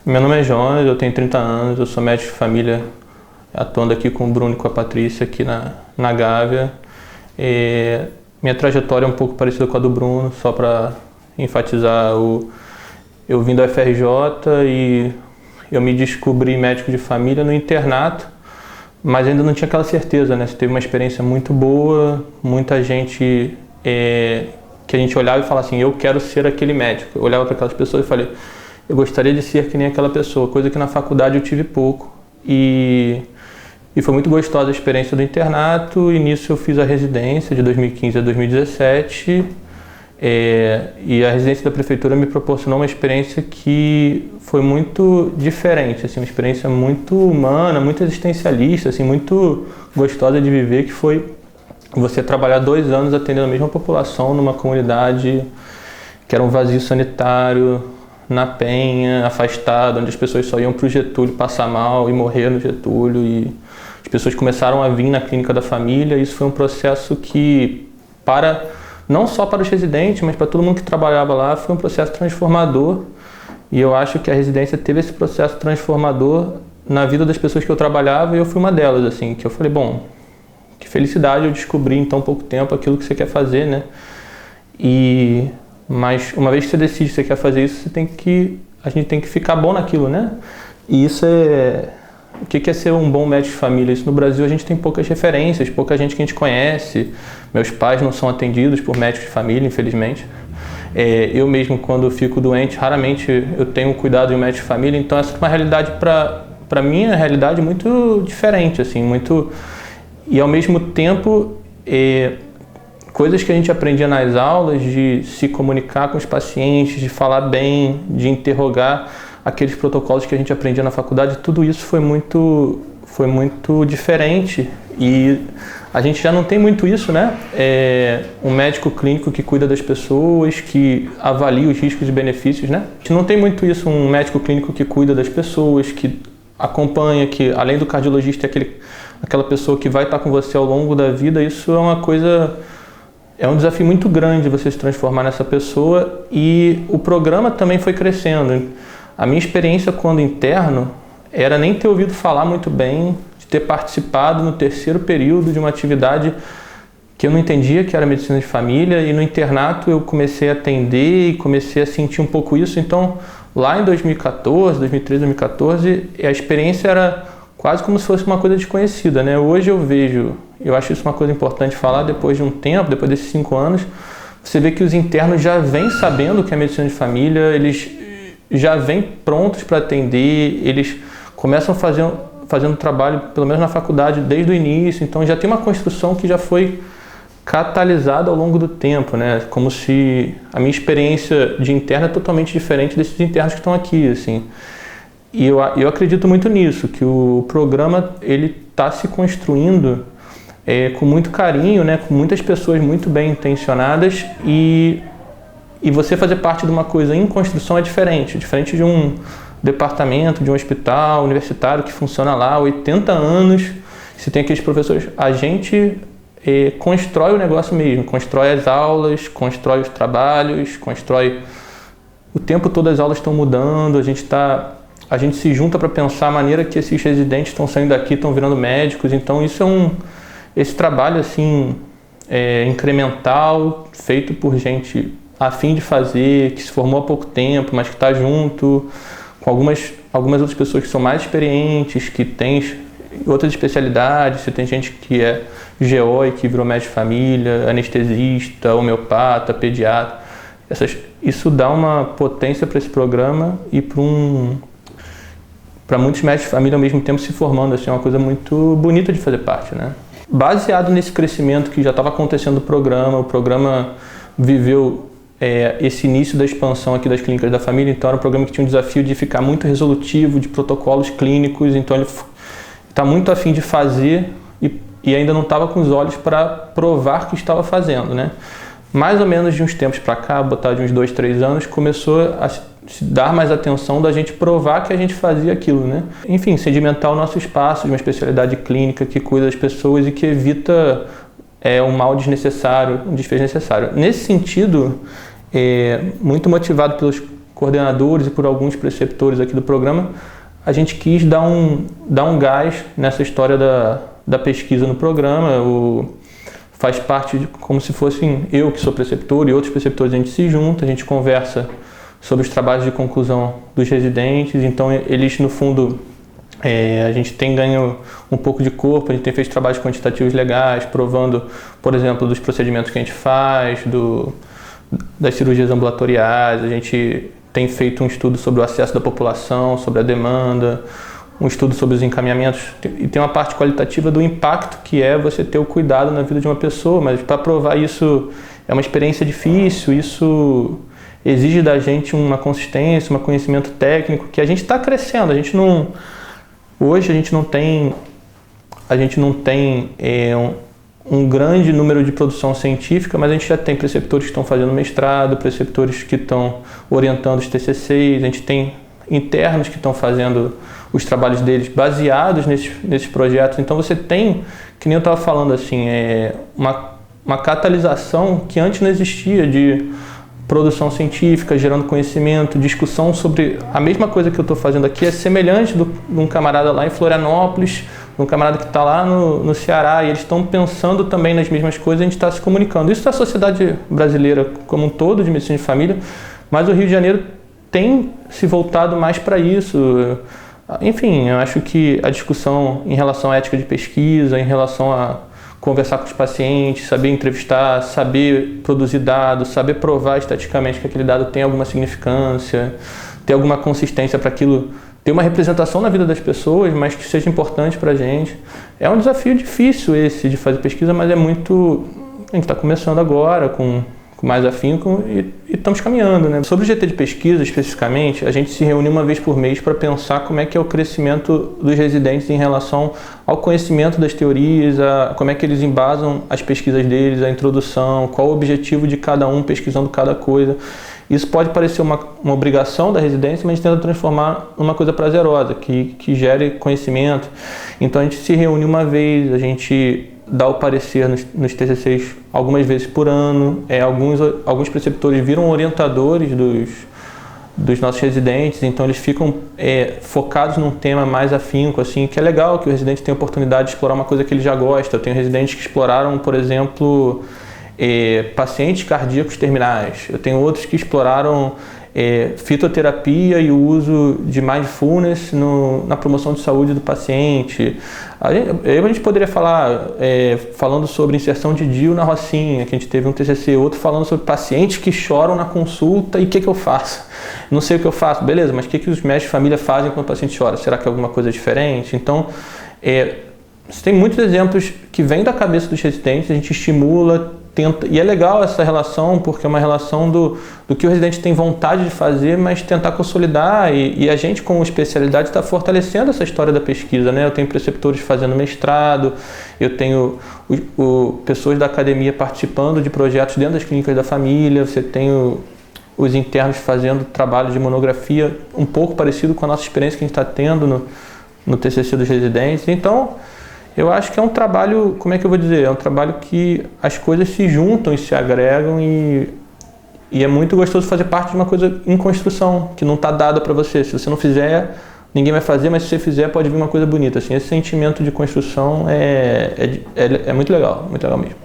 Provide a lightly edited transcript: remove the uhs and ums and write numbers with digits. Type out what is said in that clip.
Meu nome é Jonas, eu tenho 30 anos, eu sou médico de família, atuando aqui com o Bruno e com a Patrícia aqui na Gávea. Minha trajetória é um pouco parecida com a do Bruno, só para enfatizar, eu vim da UFRJ e eu me descobri médico de família no internato, mas ainda não tinha aquela certeza, né? Você teve uma experiência muito boa, muita gente que a gente olhava e falava assim, eu quero ser aquele médico. Eu olhava para aquelas pessoas e falei, eu gostaria de ser que nem aquela pessoa, coisa que na faculdade eu tive pouco. E foi muito gostosa a experiência do internato, e nisso eu fiz a residência de 2015 a 2017. E a residência da prefeitura me proporcionou uma experiência que foi muito diferente, assim, uma experiência muito humana, muito existencialista, assim, muito gostosa de viver, que foi você trabalhar 2 anos atendendo a mesma população numa comunidade que era um vazio sanitário, na Penha, afastado, onde as pessoas só iam para o Getúlio passar mal e morrer no Getúlio, e as pessoas começaram a vir na clínica da família. Isso foi um processo que, não só para os residentes, mas para todo mundo que trabalhava lá, foi um processo transformador, e eu acho que a residência teve esse processo transformador na vida das pessoas que eu trabalhava, e eu fui uma delas, assim, que eu falei, bom, que felicidade eu descobri em tão pouco tempo aquilo que você quer fazer, né? Mas uma vez que você decide que você quer fazer isso, a gente tem que ficar bom naquilo, né? E isso o que é ser um bom médico de família? Isso no Brasil a gente tem poucas referências, pouca gente que a gente conhece. Meus pais não são atendidos por médicos de família, infelizmente. Eu mesmo, quando fico doente, raramente eu tenho cuidado de um médico de família. Então essa é uma realidade, para mim, é uma realidade muito diferente, assim, muito... E ao mesmo tempo, coisas que a gente aprendia nas aulas, de se comunicar com os pacientes, de falar bem, de interrogar aqueles protocolos que a gente aprendia na faculdade, tudo isso foi muito diferente, e a gente já não tem muito isso, né? Um médico clínico que cuida das pessoas, que avalia os riscos e benefícios, né? A gente não tem muito isso, um médico clínico que cuida das pessoas, que acompanha, que além do cardiologista é aquela pessoa que vai estar com você ao longo da vida. Isso é uma coisa... É um desafio muito grande você se transformar nessa pessoa, e o programa também foi crescendo. A minha experiência quando interno era nem ter ouvido falar muito bem, de ter participado no 3º período de uma atividade que eu não entendia, que era medicina de família, e no internato eu comecei a atender e comecei a sentir um pouco isso. Então, lá em 2013, 2014, a experiência era quase como se fosse uma coisa desconhecida, né? Hoje eu acho isso uma coisa importante falar, depois de um tempo, depois desses 5 anos, você vê que os internos já vêm sabendo o que é medicina de família, eles já vêm prontos para atender, eles começam fazendo trabalho, pelo menos na faculdade, desde o início. Então já tem uma construção que já foi catalisada ao longo do tempo, né? Como se a minha experiência de interno é totalmente diferente desses internos que estão aqui, assim. E eu acredito muito nisso, que o programa ele está se construindo com muito carinho, né, com muitas pessoas muito bem intencionadas, e você fazer parte de uma coisa em construção é diferente de um departamento, de um hospital universitário que funciona lá há 80 anos. Você tem aqueles professores, a gente constrói o negócio mesmo, constrói as aulas, constrói os trabalhos, o tempo todo as aulas estão mudando, a gente se junta para pensar a maneira que esses residentes estão saindo daqui, estão virando médicos. Então isso esse trabalho assim, incremental, feito por gente a fim de fazer, que se formou há pouco tempo, mas que está junto com algumas outras pessoas que são mais experientes, que têm outras especialidades. Você tem gente que é GO e que virou médico de família, anestesista, homeopata, pediatra. Isso dá uma potência para esse programa e para muitos médicos de família ao mesmo tempo se formando. Assim, é uma coisa muito bonita de fazer parte, né? Baseado nesse crescimento que já estava acontecendo no programa, o programa viveu esse início da expansão aqui das clínicas da família. Então era um programa que tinha um desafio de ficar muito resolutivo, de protocolos clínicos. Então ele está muito a fim de fazer e ainda não estava com os olhos para provar que estava fazendo, né? Mais ou menos de uns tempos para cá, botar de uns 2, 3 anos, começou a se dar mais atenção da gente provar que a gente fazia aquilo, né? Enfim, sedimentar o nosso espaço de uma especialidade clínica que cuida das pessoas e que evita um mal desnecessário, um desfecho necessário. Nesse sentido, muito motivado pelos coordenadores e por alguns preceptores aqui do programa, a gente quis dar um gás nessa história da pesquisa no programa. Faz parte como se fosse eu que sou preceptor e outros preceptores, a gente se junta, a gente conversa sobre os trabalhos de conclusão dos residentes. Então eles, no fundo, a gente tem ganho um pouco de corpo, a gente tem feito trabalhos quantitativos legais, provando, por exemplo, dos procedimentos que a gente faz, das cirurgias ambulatoriais. A gente tem feito um estudo sobre o acesso da população, sobre a demanda, um estudo sobre os encaminhamentos, e tem uma parte qualitativa do impacto que é você ter o cuidado na vida de uma pessoa, mas para provar isso é uma experiência difícil, isso exige da gente uma consistência, um conhecimento técnico que a gente está crescendo. Hoje a gente não tem um grande número de produção científica, mas a gente já tem preceptores que estão fazendo mestrado, preceptores que estão orientando os TCCs, a gente tem internos que estão fazendo os trabalhos deles baseados nesses projetos. Então você tem, que nem eu estava falando assim, uma catalisação que antes não existia, de produção científica, gerando conhecimento, discussão sobre a mesma coisa que eu estou fazendo aqui, é semelhante de um camarada lá em Florianópolis, de um camarada que está lá no Ceará, e eles estão pensando também nas mesmas coisas, a gente está se comunicando. Isso é a sociedade brasileira como um todo, de medicina de família, mas o Rio de Janeiro tem se voltado mais para isso. Enfim, eu acho que a discussão em relação à ética de pesquisa, em relação a conversar com os pacientes, saber entrevistar, saber produzir dados, saber provar estatisticamente que aquele dado tem alguma significância, ter alguma consistência para aquilo, ter uma representação na vida das pessoas, mas que seja importante para a gente. É um desafio difícil esse de fazer pesquisa, mas é muito... A gente está começando agora com mais afinco e estamos caminhando, né? Sobre o GT de pesquisa, especificamente, a gente se reúne uma vez por mês para pensar como é que é o crescimento dos residentes em relação ao conhecimento das teorias, como é que eles embasam as pesquisas deles, a introdução, qual o objetivo de cada um pesquisando cada coisa. Isso pode parecer uma obrigação da residência, mas a gente tenta transformar numa coisa prazerosa, que gere conhecimento. Então a gente se reúne uma vez, a gente dá o parecer nos TCCs algumas vezes por ano. Alguns preceptores viram orientadores dos nossos residentes, então eles ficam focados num tema mais afinco, assim, que é legal que o residente tenha a oportunidade de explorar uma coisa que ele já gosta. Eu tenho residentes que exploraram, por exemplo, pacientes cardíacos terminais. Eu tenho outros que exploraram fitoterapia e o uso de mindfulness na promoção de saúde do paciente. A gente poderia falar falando sobre inserção de DIU na Rocinha, que a gente teve um TCC, outro falando sobre pacientes que choram na consulta e o que eu faço. Não sei o que eu faço, beleza, mas o que os médicos de família fazem quando o paciente chora? Será que é alguma coisa diferente? Então, você tem muitos exemplos que vêm da cabeça dos residentes, a gente estimula, tenta, e é legal essa relação, porque é uma relação do que o residente tem vontade de fazer, mas tentar consolidar, e a gente, com especialidade, está fortalecendo essa história da pesquisa, né? Eu tenho preceptores fazendo mestrado, eu tenho pessoas da academia participando de projetos dentro das clínicas da família, você tem os internos fazendo trabalho de monografia, um pouco parecido com a nossa experiência que a gente está tendo no TCC dos residentes. Então, eu acho que é um trabalho, como é que eu vou dizer? É um trabalho que as coisas se juntam e se agregam, e é muito gostoso fazer parte de uma coisa em construção, que não está dada para você. Se você não fizer, ninguém vai fazer, mas se você fizer, pode vir uma coisa bonita. Assim, esse sentimento de construção é muito legal mesmo.